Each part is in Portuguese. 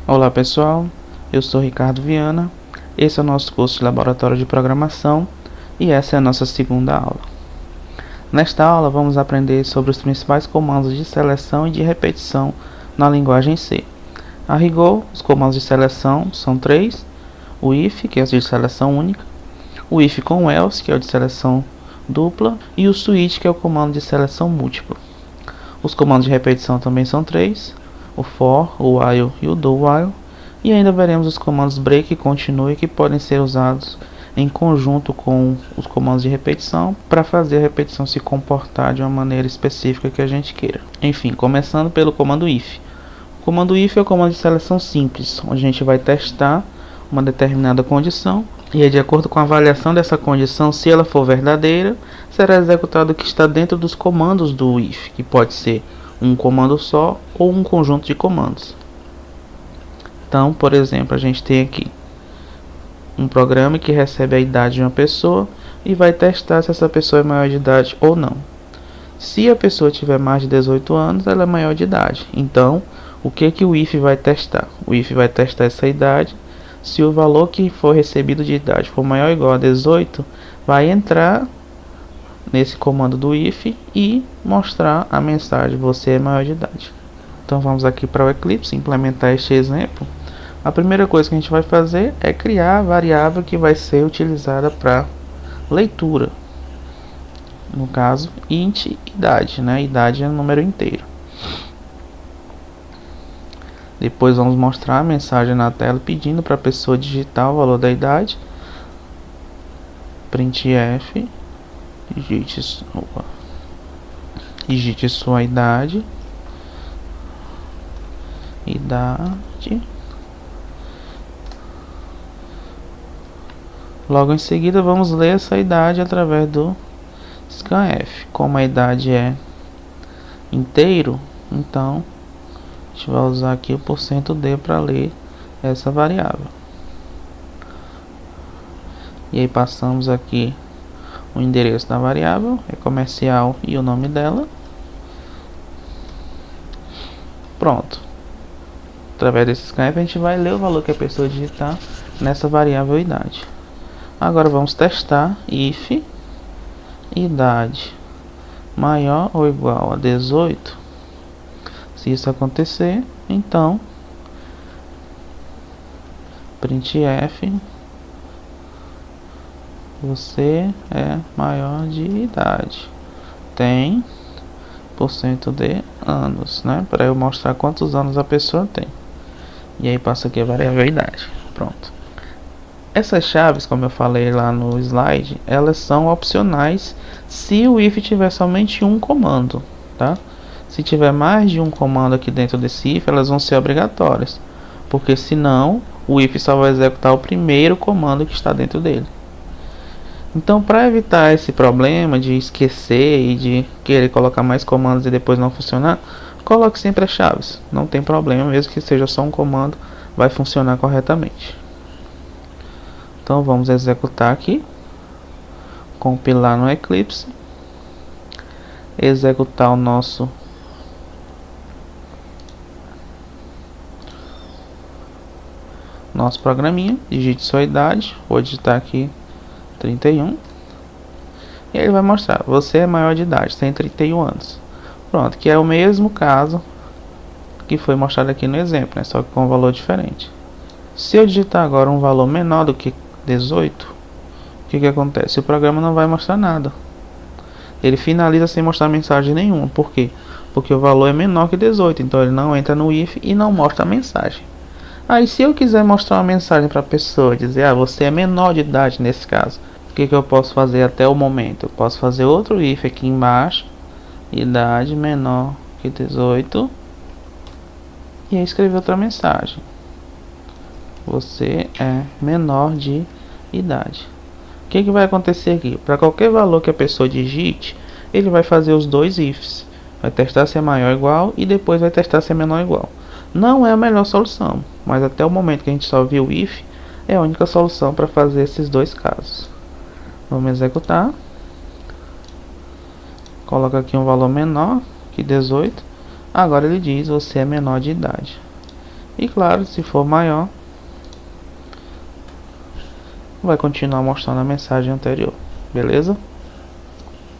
Olá pessoal, eu sou Ricardo Viana, esse é o nosso curso de Laboratório de Programação e essa é a nossa segunda aula. Nesta aula vamos aprender sobre os principais comandos de seleção e de repetição na linguagem C. A rigor, os comandos de seleção são três: o if, que é o de seleção única, o if com else, que é o de seleção dupla, e o switch, que é o comando de seleção múltipla. Os comandos de repetição também são três: o for, o while e o do while, e ainda veremos os comandos break e continue, que podem ser usados em conjunto com os comandos de repetição para fazer a repetição se comportar de uma maneira específica que a gente queira. Enfim, começando pelo comando if. O comando if é o comando de seleção simples, onde a gente vai testar uma determinada condição e é de acordo com a avaliação dessa condição, se ela for verdadeira, será executado o que está dentro dos comandos do if, que pode ser um comando só ou um conjunto de comandos. Então, por exemplo, a gente tem aqui um programa que recebe a idade de uma pessoa e vai testar se essa pessoa é maior de idade ou não. Se a pessoa tiver mais de 18 anos, ela é maior de idade. Então, o que o if vai testar? O if vai testar essa idade. Se o valor que for recebido de idade for maior ou igual a 18, vai entrar nesse comando do if e mostrar a mensagem: você é maior de idade. Então vamos aqui para o Eclipse implementar este exemplo. A primeira coisa que a gente vai fazer é criar a variável que vai ser utilizada para leitura. No caso, int idade, né? Idade é um número inteiro. Depois vamos mostrar a mensagem na tela pedindo para a pessoa digitar o valor da idade. Printf, digite sua idade. Logo em seguida vamos ler essa idade através do scanf. Como a idade é inteiro, então a gente vai usar aqui o %d para ler essa variável. E aí passamos aqui o endereço da variável, é comercial, e o nome dela. Pronto. Através desse scanf a gente vai ler o valor que a pessoa digitar nessa variável idade. Agora vamos testar if idade maior ou igual a 18. Se isso acontecer, então printf, você é maior de idade, tem %de anos, né? Para eu mostrar quantos anos a pessoa tem. E aí passa aqui a variável idade. Pronto. Essas chaves, como eu falei lá no slide, elas são opcionais se o if tiver somente um comando, tá? Se tiver mais de um comando aqui dentro desse if, elas vão ser obrigatórias, porque senão o if só vai executar o primeiro comando que está dentro dele. Então, para evitar esse problema de esquecer e de querer colocar mais comandos e depois não funcionar, coloque sempre as chaves. Não tem problema, mesmo que seja só um comando, vai funcionar corretamente. Então vamos executar aqui, compilar no Eclipse, executar o nosso programinha. Digite sua idade, vou digitar aqui 31, e ele vai mostrar: você é maior de idade, tem 31 anos. Pronto, que é o mesmo caso que foi mostrado aqui no exemplo, né? Só que com um valor diferente. Se eu digitar agora um valor menor do que 18, o que acontece? O programa não vai mostrar nada. Ele finaliza sem mostrar mensagem nenhuma. Por quê? Porque o valor é menor que 18, então ele não entra no if e não mostra a mensagem. Aí se eu quiser mostrar uma mensagem para a pessoa, dizer: você é menor de idade nesse caso, o que eu posso fazer até o momento? Eu posso fazer outro if aqui embaixo, idade menor que 18, e aí escrever outra mensagem: você é menor de idade. O que vai acontecer aqui? Para qualquer valor que a pessoa digite, ele vai fazer os dois ifs. Vai testar se é maior ou igual e depois vai testar se é menor ou igual. Não é a melhor solução, mas até o momento que a gente só viu o if, é a única solução para fazer esses dois casos. Vamos executar. Coloca aqui um valor menor que 18. Agora ele diz: você é menor de idade. E claro, se for maior, vai continuar mostrando a mensagem anterior, beleza?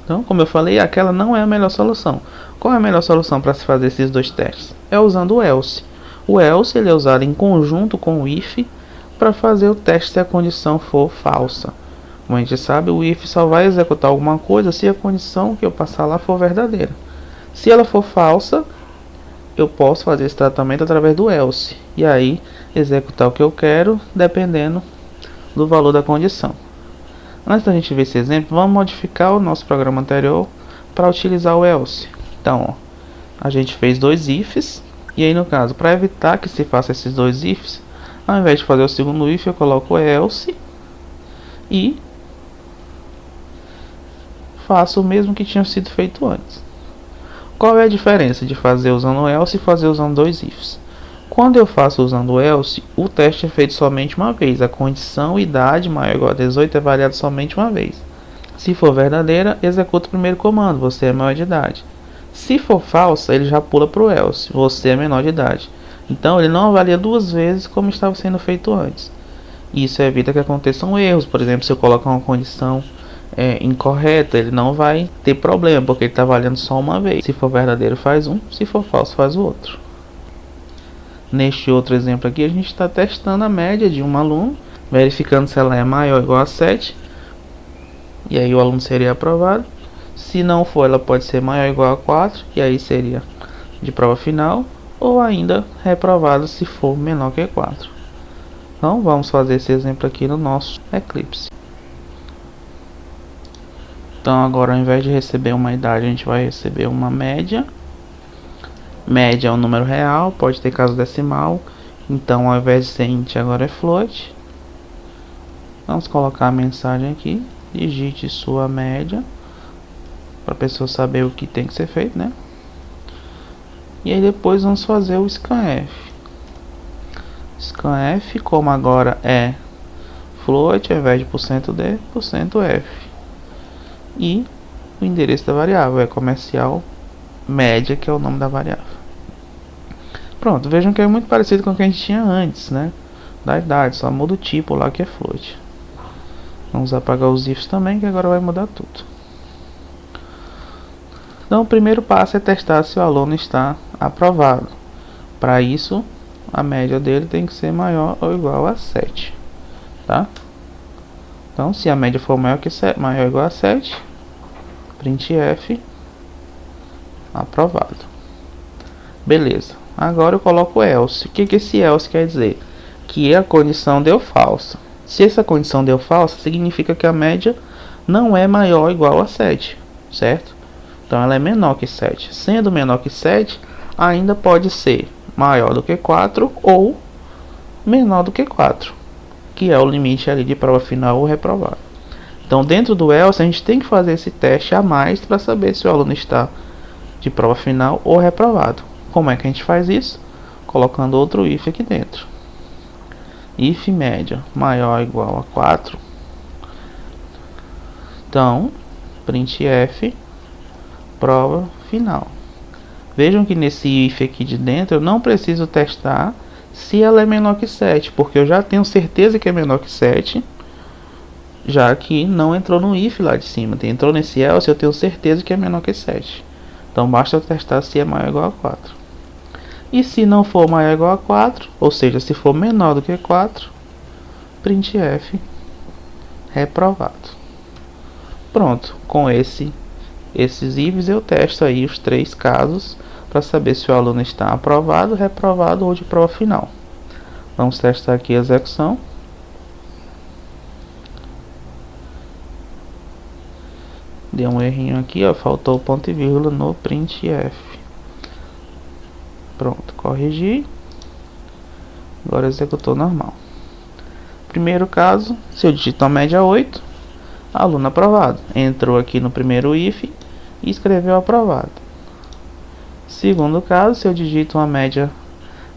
Então, como eu falei, aquela não é a melhor solução. Qual é a melhor solução para se fazer esses dois testes? É usando o else. O else ele é usado em conjunto com o if para fazer o teste se a condição for falsa. Como a gente sabe, o if só vai executar alguma coisa se a condição que eu passar lá for verdadeira. Se ela for falsa, eu posso fazer esse tratamento através do else. E aí, executar o que eu quero, dependendo do valor da condição. Antes da gente ver esse exemplo, vamos modificar o nosso programa anterior para utilizar o else. Então, ó, a gente fez dois ifs. E aí, no caso, para evitar que se faça esses dois ifs, ao invés de fazer o segundo if, eu coloco o else e faço o mesmo que tinha sido feito antes. Qual é a diferença de fazer usando o else e fazer usando dois ifs? Quando eu faço usando o else, o teste é feito somente uma vez. A condição idade maior ou igual a 18 é variada somente uma vez. Se for verdadeira, executa o primeiro comando, você é maior de idade. Se for falsa, ele já pula para o else, você é menor de idade. Então ele não avalia duas vezes como estava sendo feito antes. Isso evita que aconteçam erros. Por exemplo, se eu colocar uma condição incorreta, ele não vai ter problema, porque ele está avaliando só uma vez. Se for verdadeiro faz um, se for falso faz o outro. Neste outro exemplo aqui, a gente está testando a média de um aluno, verificando se ela é maior ou igual a 7. E aí o aluno seria aprovado. Se não for, ela pode ser maior ou igual a 4. E aí seria de prova final. Ou ainda reprovado se for menor que 4. Então vamos fazer esse exemplo aqui no nosso Eclipse. Então agora, ao invés de receber uma idade, a gente vai receber uma média. Média é um número real, pode ter caso decimal. Então ao invés de ser int, agora é float. Vamos colocar a mensagem aqui. Digite sua média, para a pessoa saber o que tem que ser feito, né? E aí depois vamos fazer o scanf. Scanf, como agora é float, ao invés de %d, %f. E o endereço da variável é comercial média, que é o nome da variável. Pronto, vejam que é muito parecido com o que a gente tinha antes, né? Da idade, só muda o tipo lá que é float. Vamos apagar os ifs também, que agora vai mudar tudo. Então o primeiro passo é testar se o aluno está aprovado. Para isso, a média dele tem que ser maior ou igual a 7, tá? Então se a média for maior ou igual a 7, printf aprovado. Beleza, agora eu coloco o else. O que esse else quer dizer? Que a condição deu falsa. Se essa condição deu falsa, significa que a média não é maior ou igual a 7, certo? Então ela é menor que 7. Sendo menor que 7, ainda pode ser maior do que 4 ou menor do que 4, que é o limite ali de prova final ou reprovado. Então dentro do else a gente tem que fazer esse teste a mais para saber se o aluno está de prova final ou reprovado. Como é que a gente faz isso? Colocando outro if aqui dentro. If média maior ou igual a 4. Então printf prova final. Vejam que nesse if aqui de dentro eu não preciso testar se ela é menor que 7, porque eu já tenho certeza que é menor que 7, já que não entrou no if lá de cima. Entrou nesse else, eu tenho certeza que é menor que 7. Então basta eu testar se é maior ou igual a 4. E se não for maior ou igual a 4, ou seja, se for menor do que 4, printf reprovado. Pronto, com esses ifs eu testo aí os 3 casos para saber se o aluno está aprovado, reprovado ou de prova final. Vamos testar aqui a execução. Deu um errinho aqui, ó, faltou ponto e vírgula no printf. Pronto, corrigi. Agora executou normal. Primeiro caso, se eu digito a média 8, aluno aprovado. Entrou aqui no primeiro if e escreveu aprovado. Segundo caso, se eu digito uma média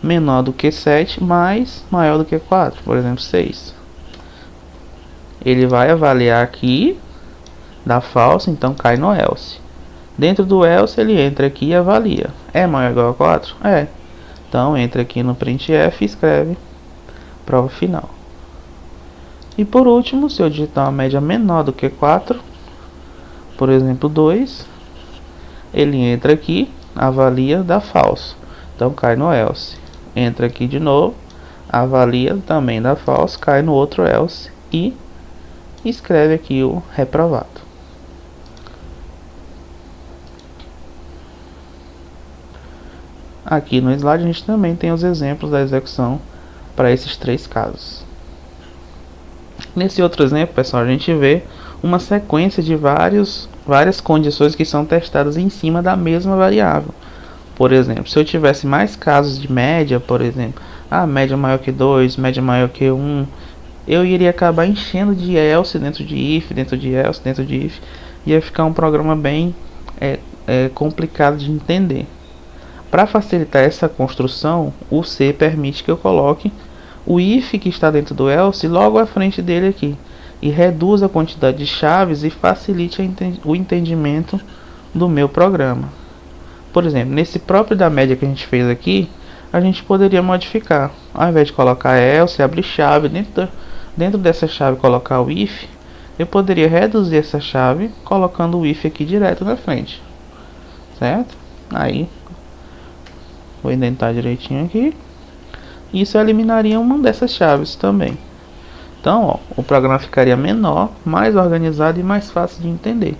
menor do que 7, mas maior do que 4, por exemplo 6. Ele vai avaliar aqui, dá falso, então cai no else. Dentro do else ele entra aqui e avalia. É maior ou igual a 4? É. Então entra aqui no printf e escreve prova final. E por último, se eu digitar uma média menor do que 4, por exemplo 2, ele entra aqui, avalia, dá falso. Então cai no else. Entra aqui de novo, avalia, também dá falso, cai no outro else e escreve aqui o reprovado. Aqui no slide a gente também tem os exemplos da execução para esses 3 casos. Nesse outro exemplo, pessoal, a gente vê uma sequência de várias condições que são testadas em cima da mesma variável. Por exemplo, se eu tivesse mais casos de média, por exemplo, média maior que 2, média maior que 1, eu iria acabar enchendo de else dentro de if, dentro de else, dentro de if, ia ficar um programa bem complicado de entender. Para facilitar essa construção, o C permite que eu coloque o if que está dentro do else logo à frente dele aqui, e reduz a quantidade de chaves e facilite o entendimento do meu programa. Por exemplo, nesse próprio da média que a gente fez aqui, a gente poderia modificar. Ao invés de colocar else, abrir chave, dentro dessa chave colocar o if, eu poderia reduzir essa chave colocando o if aqui direto na frente. Certo? Aí, vou indentar direitinho aqui. Isso eliminaria uma dessas chaves também. Então, o programa ficaria menor, mais organizado e mais fácil de entender.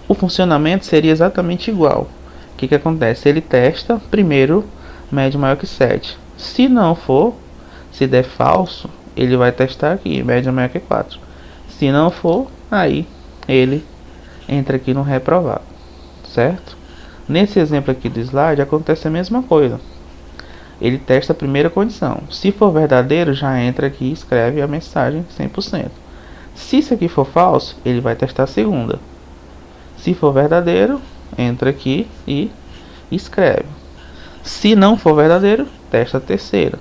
O funcionamento seria exatamente igual. O que acontece? Ele testa primeiro média maior que 7. Se não for, se der falso, ele vai testar aqui média maior que 4. Se não for, aí ele entra aqui no reprovado, certo? Nesse exemplo aqui do slide acontece a mesma coisa. Ele testa a primeira condição. Se for verdadeiro, já entra aqui e escreve a mensagem 100%. Se isso aqui for falso, ele vai testar a segunda. Se for verdadeiro, entra aqui e escreve. Se não for verdadeiro, testa a terceira.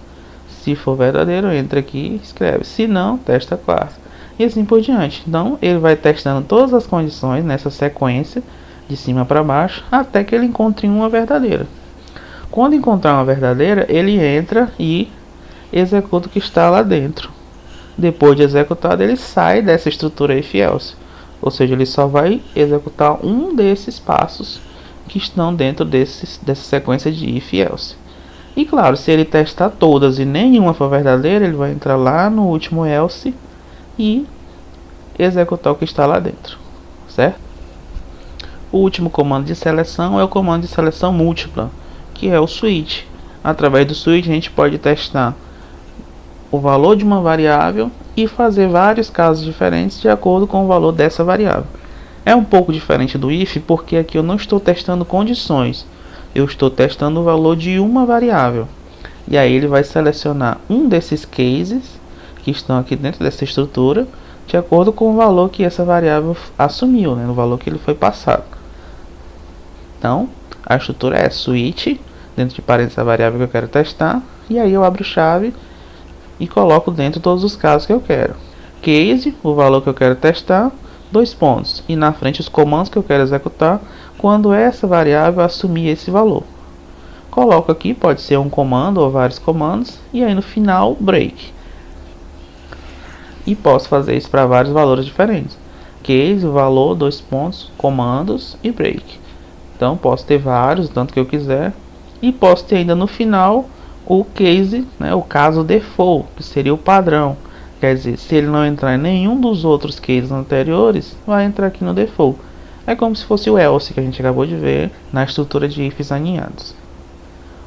Se for verdadeiro, entra aqui e escreve. Se não, testa a quarta. E assim por diante. Então, ele vai testando todas as condições nessa sequência, de cima para baixo, até que ele encontre uma verdadeira. Quando encontrar uma verdadeira, ele entra e executa o que está lá dentro. Depois de executado, ele sai dessa estrutura if else. Ou seja, ele só vai executar um desses passos que estão dentro dessa sequência de if else. E claro, se ele testar todas e nenhuma for verdadeira, ele vai entrar lá no último else e executar o que está lá dentro. Certo? O último comando de seleção é o comando de seleção múltipla, que é o switch. Através do switch a gente pode testar o valor de uma variável e fazer vários casos diferentes de acordo com o valor dessa variável. É um pouco diferente do if, porque aqui eu não estou testando condições, eu estou testando o valor de uma variável. E aí ele vai selecionar um desses cases que estão aqui dentro dessa estrutura, de acordo com o valor que essa variável assumiu, no valor que ele foi passado. Então, a estrutura é switch, dentro de parênteses a variável que eu quero testar, e aí eu abro chave e coloco dentro todos os casos que eu quero. Case, o valor que eu quero testar, 2 pontos, e na frente os comandos que eu quero executar quando essa variável assumir esse valor. Coloco aqui, pode ser um comando ou vários comandos, e aí no final, break. E posso fazer isso para vários valores diferentes. Case, o valor, 2 pontos, comandos e break. Então posso ter vários, tanto que eu quiser. E posso ter ainda no final o case, o caso default, que seria o padrão. Quer dizer, se ele não entrar em nenhum dos outros cases anteriores, vai entrar aqui no default. É como se fosse o else que a gente acabou de ver na estrutura de ifs aninhados.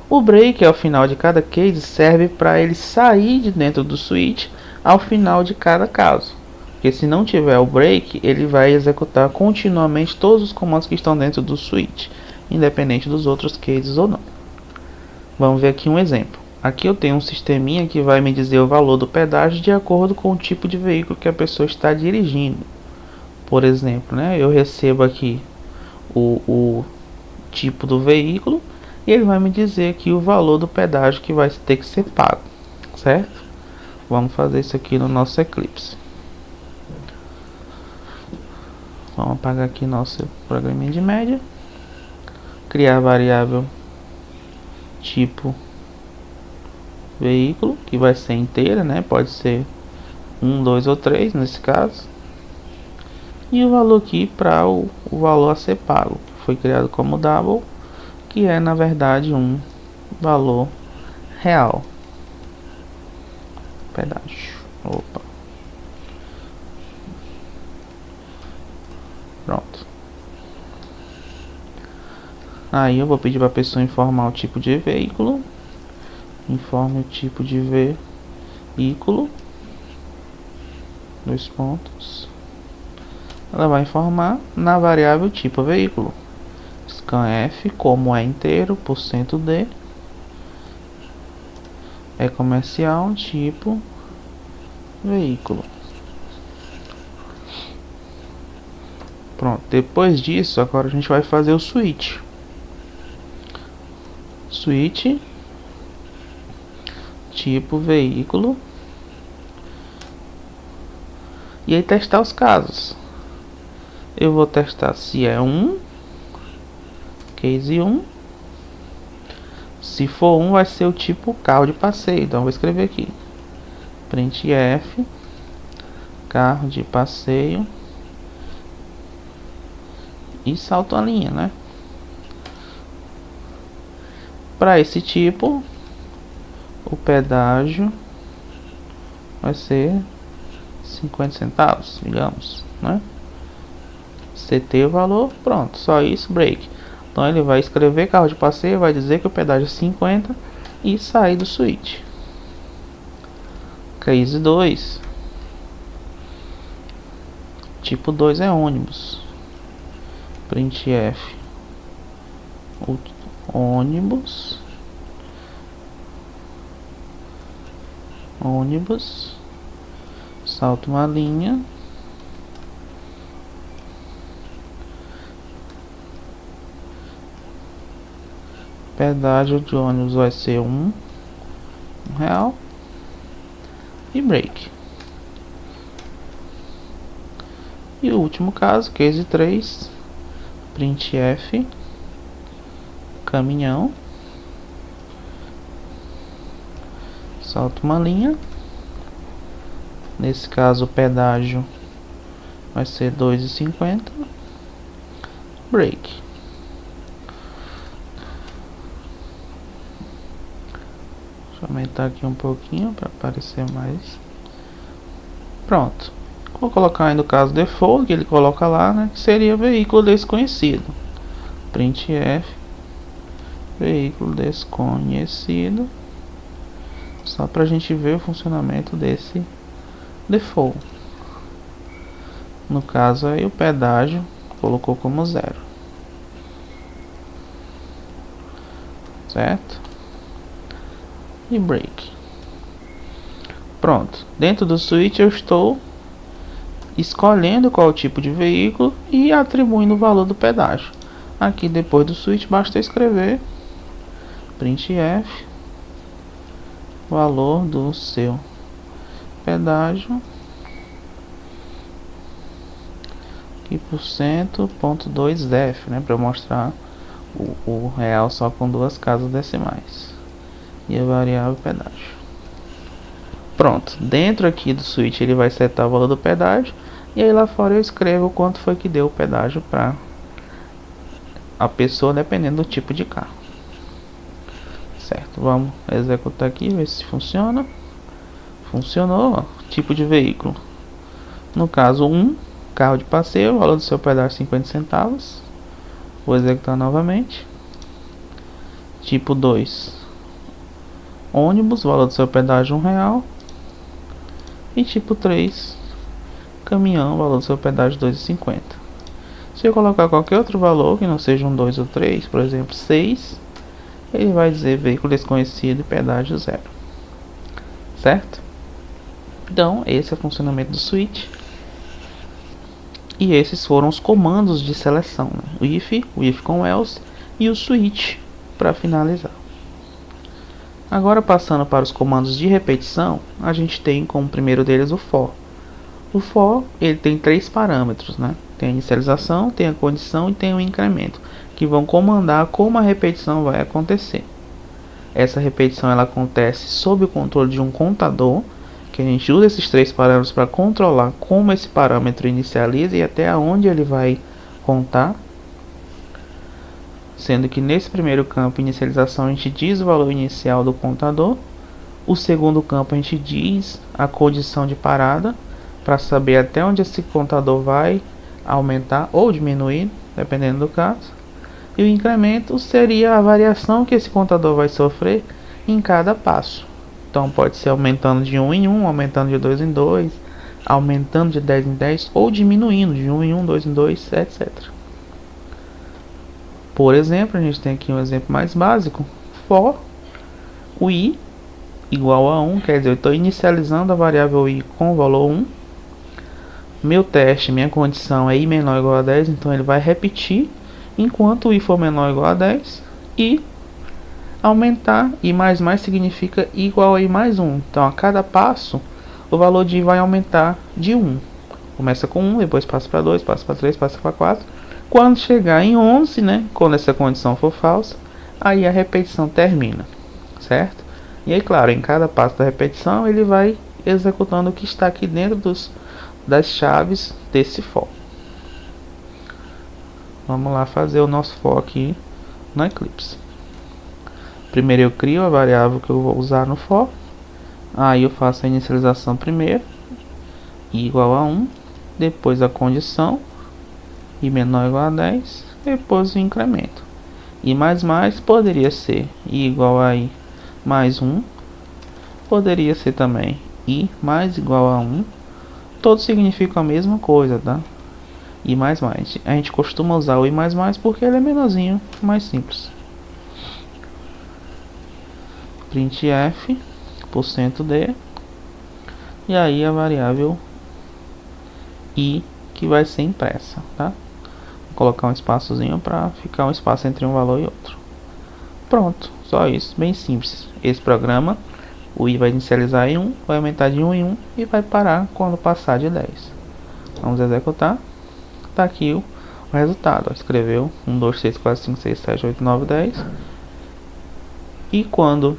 O break ao final de cada case serve para ele sair de dentro do switch ao final de cada caso. Porque se não tiver o break, ele vai executar continuamente todos os comandos que estão dentro do switch, independente dos outros cases ou não. Vamos ver aqui um exemplo. Aqui eu tenho um sisteminha que vai me dizer o valor do pedágio de acordo com o tipo de veículo que a pessoa está dirigindo. Por exemplo, eu recebo aqui o tipo do veículo e ele vai me dizer aqui o valor do pedágio que vai ter que ser pago, certo? Vamos fazer isso aqui no nosso Eclipse. Vamos apagar aqui nosso programinha de média. Criar a variável tipo veículo, que vai ser inteira, né? Pode ser 1, 2 ou 3 nesse caso. E o valor aqui para o valor a ser pago. Foi criado como double, que é na verdade um valor real. Pedágio. Opa. Pronto. Aí eu vou pedir para a pessoa informar o tipo de veículo. Informe o tipo de veículo. 2 pontos. Ela vai informar na variável tipo veículo. Scanf, como é inteiro, %d. É comercial, tipo veículo. Pronto, depois disso, agora a gente vai fazer o switch. Switch, tipo veículo. E aí testar os casos. Eu vou testar se é 1, case 1. Se for 1, vai ser o tipo carro de passeio. Então eu vou escrever aqui. Printf, carro de passeio. E salto a linha, né? Para esse tipo, o pedágio vai ser 50 centavos, digamos, né? CT o valor, pronto, só isso, break. Então ele vai escrever carro de passeio, vai dizer que o pedágio é 50 e sair do switch. Case 2, tipo 2 é ônibus. Printf, ônibus, salto uma linha. Pedágio de ônibus vai ser R$1 e break. E o último caso, case 3, printf, caminhão, salto uma linha. Nesse caso o pedágio vai ser R$2,50, break. Deixa eu aumentar aqui um pouquinho para aparecer mais. Pronto. Vou colocar ainda o caso default, que ele coloca lá, né, que seria veículo desconhecido. Printf, veículo desconhecido. Só para a gente ver o funcionamento desse default. No caso aí o pedágio colocou como 0. Certo? E break. Pronto. Dentro do switch eu estou escolhendo qual tipo de veículo e atribuindo o valor do pedágio. Aqui depois do switch basta escrever printf valor do seu pedágio aqui por %.2def, né, para mostrar o real só com 2 casas decimais e a variável pedágio. Pronto, dentro aqui do switch ele vai setar o valor do pedágio e aí lá fora eu escrevo quanto foi que deu o pedágio para a pessoa, dependendo do tipo de carro. Certo, vamos executar aqui, ver se funciona. Funcionou, ó. Tipo de veículo. No caso 1, carro de passeio, o valor do seu pedágio 50 centavos. Vou executar novamente. Tipo 2, ônibus, o valor do seu pedágio R$1. E tipo 3, caminhão, o valor do seu pedágio R$2,50. Se eu colocar qualquer outro valor que não seja um 2 ou 3, por exemplo 6, ele vai dizer veículo desconhecido e pedágio 0. Certo? Então esse é o funcionamento do switch. E esses foram os comandos de seleção, né? O if com else e o switch para finalizar. Agora passando para os comandos de repetição, a gente tem como primeiro deles o for. O for ele tem 3 parâmetros, né? Tem a inicialização, tem a condição e tem o incremento, que vão comandar como a repetição vai acontecer. Essa repetição ela acontece sob o controle de um contador, que a gente usa esses três parâmetros para controlar como esse parâmetro inicializa e até onde ele vai contar. Sendo que nesse primeiro campo, inicialização, a gente diz o valor inicial do contador. O segundo campo, a gente diz a condição de parada, para saber até onde esse contador vai aumentar ou diminuir, dependendo do caso. E o incremento seria a variação que esse contador vai sofrer em cada passo. Então pode ser aumentando de 1 em 1, aumentando de 2 em 2, aumentando de 10 em 10 ou diminuindo de 1 em 1, 2 em 2, etc. Por exemplo, a gente tem aqui um exemplo mais básico. For o i igual a 1, quer dizer, eu estou inicializando a variável i com o valor 1. Meu teste, minha condição é i menor ou igual a 10, então ele vai repetir enquanto i for menor ou igual a 10. E aumentar, i mais mais significa i igual a i mais 1. Então a cada passo, o valor de i vai aumentar de 1. Começa com 1, depois passa para 2, passa para 3, passa para 4. Quando chegar em 11, né, quando essa condição for falsa, aí a repetição termina, certo? E aí, claro, em cada passo da repetição, ele vai executando o que está aqui dentro das chaves desse for. Vamos lá fazer o nosso for aqui no Eclipse. Primeiro eu crio a variável que eu vou usar no for. Aí eu faço a inicialização primeiro, i igual a 1, depois a condição, i menor ou igual a 10, depois o incremento. I mais mais poderia ser i igual a i mais 1, poderia ser também i mais igual a 1, todos significam a mesma coisa, tá? I mais mais. A gente costuma usar o i mais mais porque ele é menorzinho, mais simples. Printf %d e aí a variável i que vai ser impressa, tá? Vou colocar um espaçozinho para ficar um espaço entre um valor e outro. Pronto, só isso, bem simples. Esse programa, o i vai inicializar em 1, vai aumentar de 1 em 1 e vai parar quando passar de 10. Vamos executar. Tá aqui o resultado. Escreveu 1, 2, 3, 4, 5, 6, 7, 8, 9, 10. E quando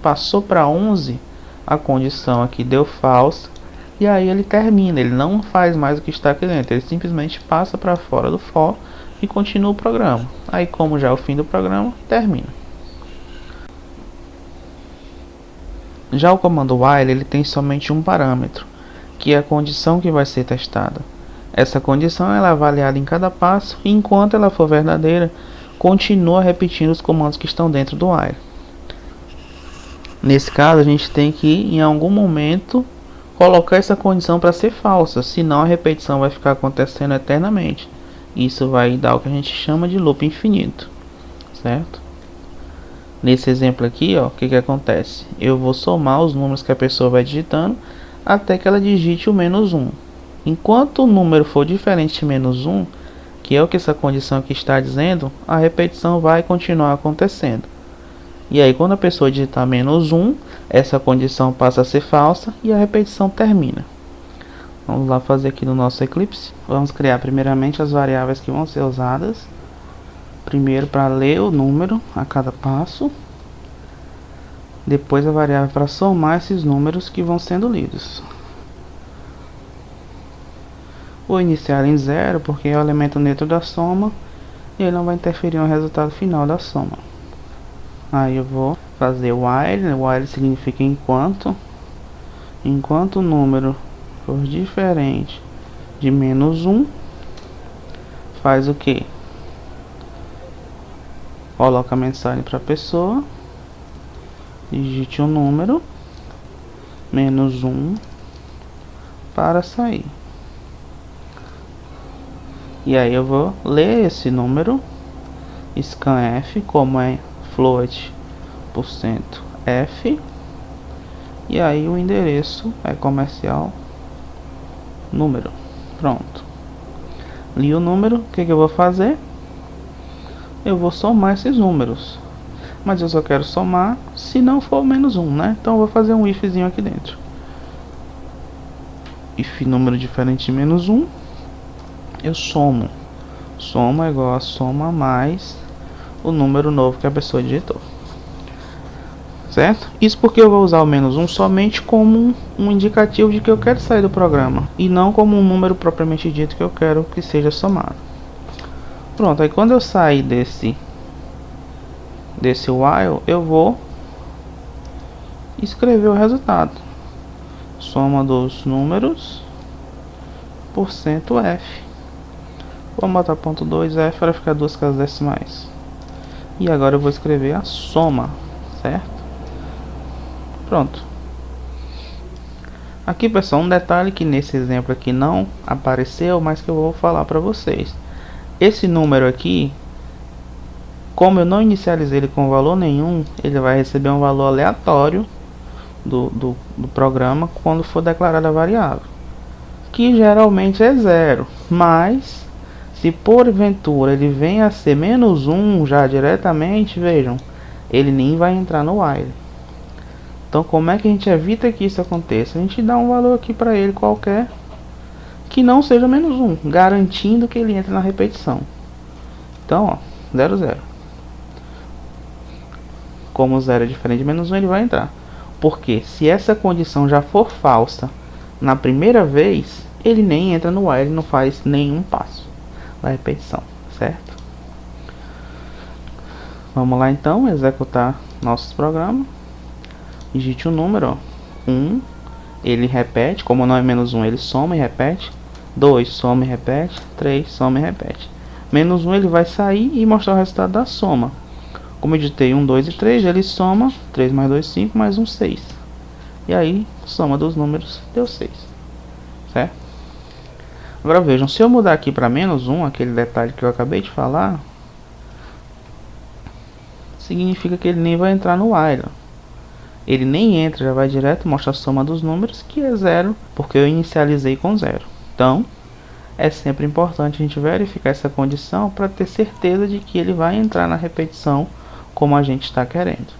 passou para 11, a condição aqui deu falsa. E aí ele termina, ele não faz mais o que está aqui dentro, ele simplesmente passa para fora do for e continua o programa. Aí, como já é o fim do programa, termina. Já o comando while, ele tem somente um parâmetro, que é a condição que vai ser testada. Essa condição ela é avaliada em cada passo e enquanto ela for verdadeira, continua repetindo os comandos que estão dentro do while. Nesse caso, a gente tem que, em algum momento, colocar essa condição para ser falsa, senão a repetição vai ficar acontecendo eternamente. Isso vai dar o que a gente chama de loop infinito, certo? Nesse exemplo aqui, ó, o que acontece? Eu vou somar os números que a pessoa vai digitando até que ela digite o menos 1. Enquanto o número for diferente de menos 1, que é o que essa condição aqui está dizendo, a repetição vai continuar acontecendo. E aí quando a pessoa digitar menos 1, essa condição passa a ser falsa e a repetição termina. Vamos lá fazer aqui no nosso Eclipse. Vamos criar primeiramente as variáveis que vão ser usadas. Primeiro para ler o número a cada passo. Depois a variável para somar esses números que vão sendo lidos. Vou iniciar em 0 porque é o elemento neutro da soma e ele não vai interferir no resultado final da soma. Aí eu vou fazer while, while significa enquanto o número for diferente de menos 1, faz o que? Coloca a mensagem para a pessoa, digite o número, menos 1, para sair. E aí eu vou ler esse número, scanf, como é float %f, e aí o endereço é comercial número. Pronto, li o número. O que eu vou fazer? Eu vou somar esses números, mas eu só quero somar se não for menos 1, né? Então eu vou fazer um ifzinho aqui dentro. If número diferente de menos 1, eu somo. Soma é igual a soma mais o número novo que a pessoa digitou. certo? Isso porque eu vou usar o menos 1 somente como um indicativo de que eu quero sair do programa e não como um número propriamente dito que eu quero que seja somado. Pronto, aí quando eu sair desse while, eu vou escrever o resultado. Soma dos números por cento F. Vamos botar ponto 2F para ficar duas casas decimais. E agora eu vou escrever a soma, certo? Pronto. Aqui, pessoal, um detalhe que nesse exemplo aqui não apareceu, mas que eu vou falar para vocês. Esse número aqui, como eu não inicializei ele com valor nenhum, ele vai receber um valor aleatório do programa quando for declarada a variável, que geralmente é 0, mas se porventura ele vem a ser menos 1 já diretamente, vejam, ele nem vai entrar no while. Então como é que a gente evita que isso aconteça? A gente dá um valor aqui para ele qualquer que não seja menos 1, garantindo que ele entre na repetição. Então, ó, 0, 0. Como 0 é diferente de menos 1, ele vai entrar. Porque se essa condição já for falsa na primeira vez, ele nem entra no while, ele não faz nenhum passo da repetição, certo? Vamos lá então, executar nossos programas. Digite o número, ó. 1, ele repete, como não é menos 1, ele soma e repete. 2, soma e repete. 3, soma e repete. Menos 1 ele vai sair e mostrar o resultado da soma. Como eu digitei 1, 2 e 3, ele soma 3 mais 2, 5, mais 1, 6. E aí, soma dos números deu 6. Certo? Agora vejam, se eu mudar aqui para menos 1, aquele detalhe que eu acabei de falar, significa que ele nem vai entrar no while. Ele nem entra, já vai direto, mostra a soma dos números, que é 0, porque eu inicializei com 0. Então, é sempre importante a gente verificar essa condição para ter certeza de que ele vai entrar na repetição como a gente está querendo.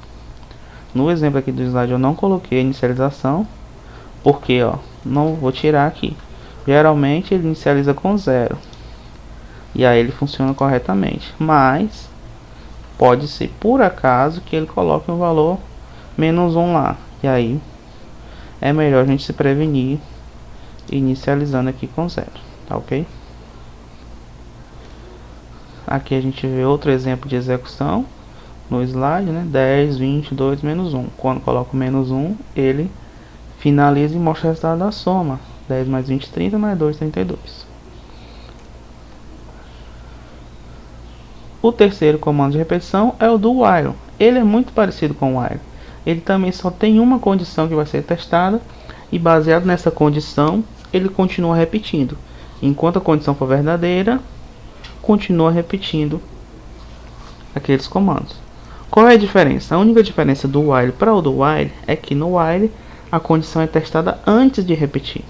No exemplo aqui do slide eu não coloquei a inicialização, porque ó, não vou tirar aqui. Geralmente ele inicializa com 0, e aí ele funciona corretamente, mas pode ser por acaso que ele coloque um valor menos 1 lá, e aí é melhor a gente se prevenir inicializando aqui com 0, tá ok? Aqui a gente vê outro exemplo de execução no slide, né? 10, 20, 2, menos 1. Quando coloco menos 1, ele finaliza e mostra o resultado da soma. 10 mais 20, 30, mais 2, 32. O terceiro comando de repetição é o do while. Ele é muito parecido com o while. Ele também só tem uma condição que vai ser testada, e baseado nessa condição, ele continua repetindo. Enquanto a condição for verdadeira, continua repetindo aqueles comandos. Qual é a diferença? A única diferença do while para o do while é que no while a condição é testada antes de repetir.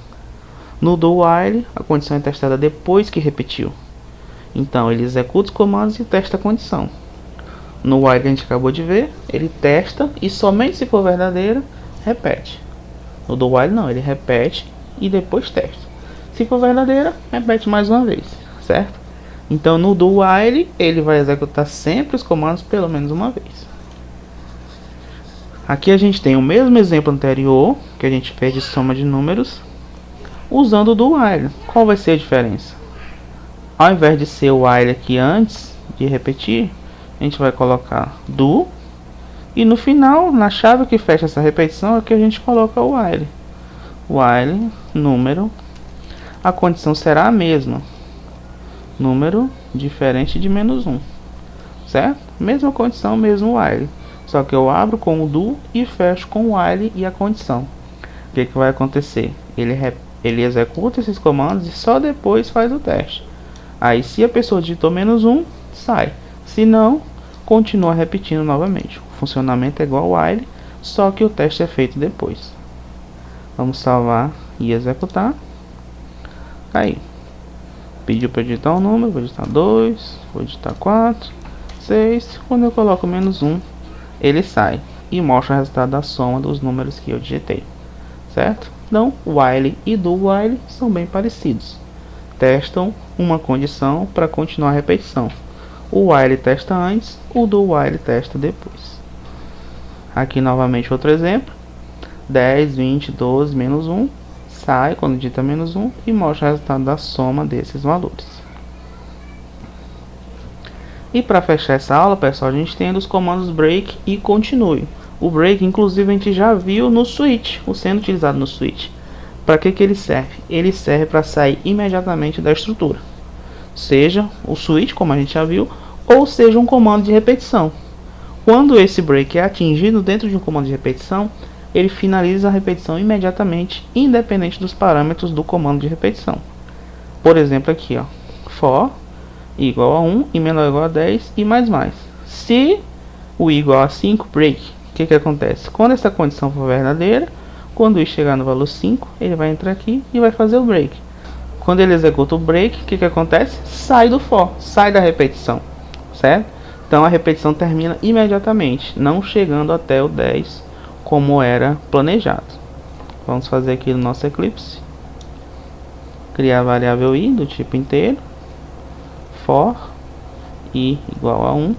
No do while, a condição é testada depois que repetiu. Então, ele executa os comandos e testa a condição. No while que a gente acabou de ver, ele testa e somente se for verdadeira, repete. No do while não, ele repete e depois testa. Se for verdadeira, repete mais uma vez, certo? Então no do while, ele vai executar sempre os comandos pelo menos uma vez. Aqui a gente tem o mesmo exemplo anterior, que a gente fez de soma de números, usando o do while. Qual vai ser a diferença? Ao invés de ser o while aqui antes de repetir, a gente vai colocar do, e no final, na chave que fecha essa repetição, é que a gente coloca o while. While, número, a condição será a mesma. Número diferente de menos 1. Certo? Mesma condição, mesmo while. Só que eu abro com o do e fecho com o while e a condição. O que vai acontecer? Ele executa esses comandos e só depois faz o teste. Aí se a pessoa digitou menos 1, sai. Se não, continua repetindo novamente. O funcionamento é igual ao while, só que o teste é feito depois. Vamos salvar e executar. Aí. Pediu para digitar um número, vou digitar 2, vou digitar 4, 6. Quando eu coloco menos 1, ele sai e mostra o resultado da soma dos números que eu digitei. Certo? Então, while e do while são bem parecidos. Testam uma condição para continuar a repetição. O while testa antes, o do while testa depois. Aqui novamente outro exemplo. 10, 20, 12, menos 1. Sai quando digita menos 1 e mostra o resultado da soma desses valores. E para fechar essa aula, pessoal, a gente tem os comandos break e continue. O break, inclusive, a gente já viu no switch, sendo utilizado no switch. Para que ele serve? Ele serve para sair imediatamente da estrutura. Seja o switch, como a gente já viu, ou seja um comando de repetição. Quando esse break é atingido dentro de um comando de repetição, ele finaliza a repetição imediatamente, independente dos parâmetros do comando de repetição. Por exemplo, aqui, ó, for igual a 1 e menor ou igual a 10 e mais. Se o i igual a 5, break. O que acontece? Quando essa condição for verdadeira, quando o i chegar no valor 5, ele vai entrar aqui e vai fazer o break. Quando ele executa o break, o que acontece? Sai do for, sai da repetição, certo? Então a repetição termina imediatamente, não chegando até o 10, como era planejado. Vamos fazer aqui no nosso Eclipse. Criar a variável i do tipo inteiro. For i igual a 1,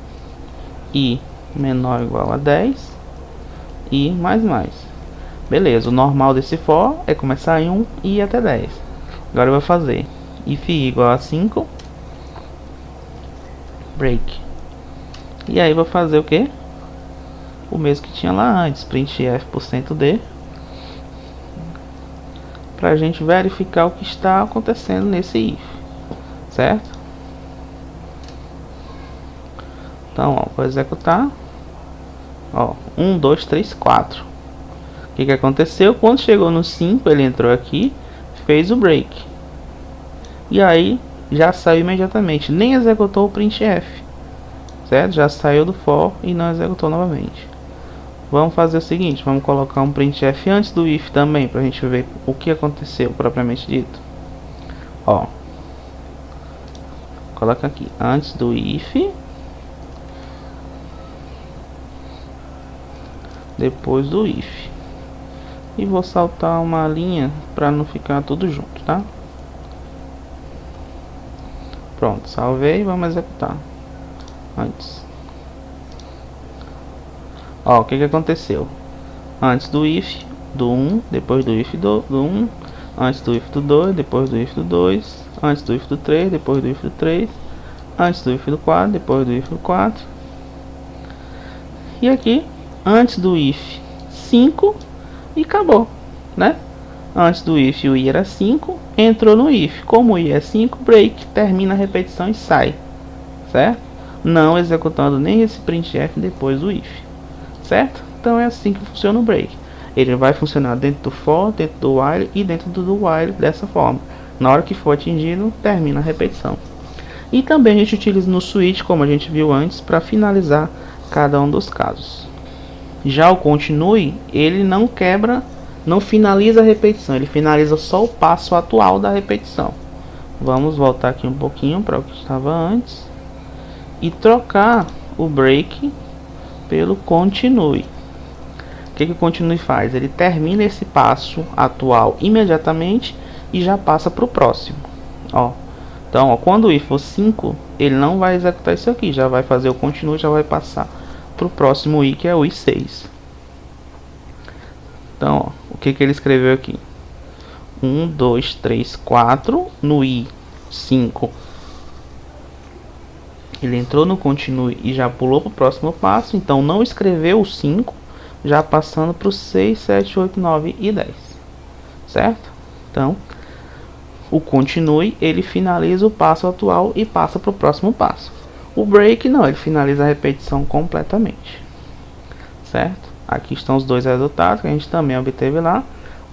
i menor ou igual a 10 e mais. Beleza, o normal desse for é começar em 1 e ir até 10. Agora eu vou fazer if i igual a 5, break. E aí vou fazer o que? O mesmo que tinha lá antes, printf%d, para a gente verificar o que está acontecendo nesse if, certo? Então, ó, vou executar. Ó, 1, 2, 3, 4. O que aconteceu? Quando chegou no 5, ele entrou aqui, fez o break. E aí, já saiu imediatamente. Nem executou o printf. Certo? Já saiu do for e não executou novamente. Vamos fazer o seguinte, vamos colocar um printf antes do if também, para a gente ver o que aconteceu, propriamente dito. Ó. Coloca aqui, antes do if, depois do if, e vou saltar uma linha para não ficar tudo junto, tá? Pronto, salvei, vamos executar antes. Ó, o que aconteceu? Antes do if do 1, depois do if do 1, antes do if do 2, depois do if do 2, antes do if do 3, depois do if do 3, antes do if do 4, depois do if do 4. E aqui antes do if 5 e acabou, né? Antes do if o i era 5, entrou no if. Como o i é 5, break, termina a repetição e sai, certo? Não executando nem esse printf depois do if, certo? Então é assim que funciona o break. Ele vai funcionar dentro do for, dentro do while e dentro do while dessa forma. Na hora que for atingido, termina a repetição. E também a gente utiliza no switch, como a gente viu antes, para finalizar cada um dos casos. Já o continue, ele não quebra, não finaliza a repetição, ele finaliza só o passo atual da repetição. Vamos voltar aqui um pouquinho para o que estava antes e trocar o break pelo continue. O que o continue faz? Ele termina esse passo atual imediatamente e já passa para o próximo. Ó. Então, ó, quando o i for 5, ele não vai executar isso aqui, já vai fazer o continue, já vai passar para o próximo i, que é o i6. Então, ó, o que ele escreveu aqui? 1, 2, 3, 4. No i5, ele entrou no continue e já pulou para o próximo passo. Então, não escreveu o 5, já passando para o 6, 7, 8, 9 e 10. Certo? Então, o continue, ele finaliza o passo atual e passa para o próximo passo. O break não, ele finaliza a repetição completamente, certo? Aqui estão os dois resultados que a gente também obteve lá.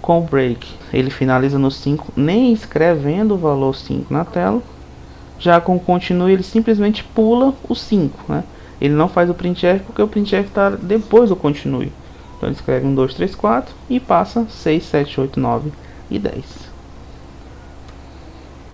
Com o break, ele finaliza no 5, nem escrevendo o valor 5 na tela. Já com o continue, ele simplesmente pula o 5, né? Ele não faz o printf porque o printf está depois do continue. Então ele escreve 1, 2, 3, 4 e passa 6, 7, 8, 9 e 10.